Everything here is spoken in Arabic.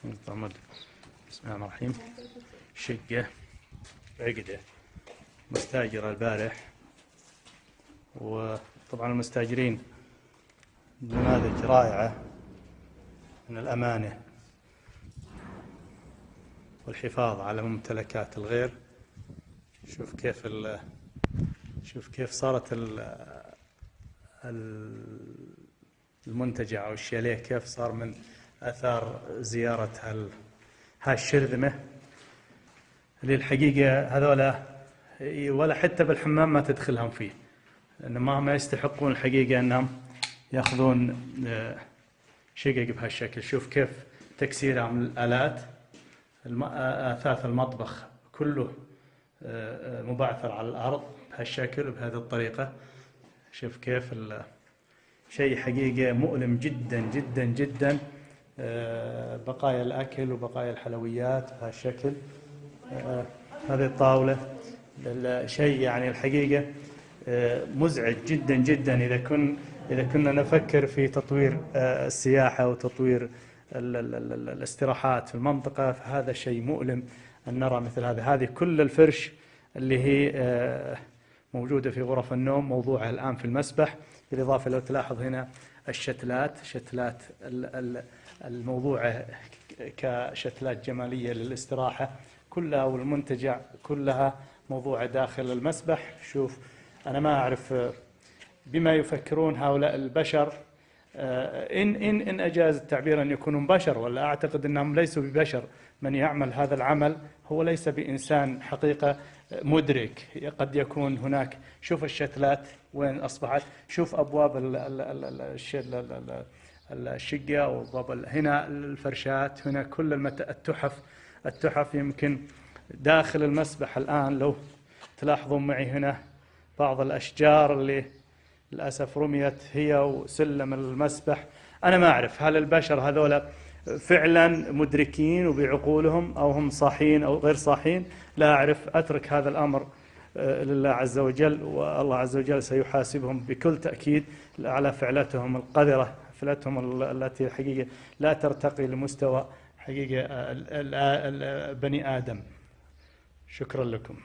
بسم الله الرحمن الرحيم. شقة عقدة مستاجرة البارح، وطبعا المستاجرين نماذج رائعة من الأمانة والحفاظ على ممتلكات الغير. شوف كيف صارت المنتجع أو الشاليه، كيف صار من آثار زيارة هالشرذمة اللي الحقيقة هذولا ولا حتى بالحمام ما تدخلهم فيه، لأن ما يستحقون الحقيقة أنهم يأخذون شقق بهالشكل. شوف كيف تكسيرها من الآلات، أثاث المطبخ كله مبعثر على الأرض بهالشكل وبهذه الطريقة. شوف كيف شيء حقيقة مؤلم جدا جدا جدا. بقايا الأكل وبقايا الحلويات بهالشكل. هذه الطاولة شيء يعني الحقيقة مزعج جدا جدا. إذا كنا نفكر في تطوير السياحة وتطوير الاستراحات في المنطقة، فهذا شيء مؤلم أن نرى مثل هذا. هذه كل الفرش اللي هي موجودة في غرف النوم موضوعها الآن في المسبح، بالإضافة لو تلاحظ هنا شتلات الموضوعة كشتلات جمالية للاستراحة كلها، والمنتجع كلها موضوعة داخل المسبح. شوف، أنا ما أعرف بما يفكرون هؤلاء البشر، إن أجاز التعبير أن يكونوا بشر، ولا أعتقد أنهم ليسوا ببشر. من يعمل هذا العمل هو ليس بإنسان حقيقة مدرك. قد يكون هناك، شوف الشتلات وين أصبحت، شوف أبواب الشقة وأبواب هنا الفرشات، هنا كل التحف يمكن داخل المسبح. الآن لو تلاحظون معي هنا بعض الأشجار اللي للأسف رميت هي وسلم المسبح. أنا ما أعرف هل البشر هذولا فعلا مدركين وبعقولهم، أو هم صاحين أو غير صاحين، لا أعرف. أترك هذا الأمر لله عز وجل، والله عز وجل سيحاسبهم بكل تأكيد على فعلتهم القذرة، فعلتهم التي حقيقة لا ترتقي لمستوى حقيقة بني آدم. شكرا لكم.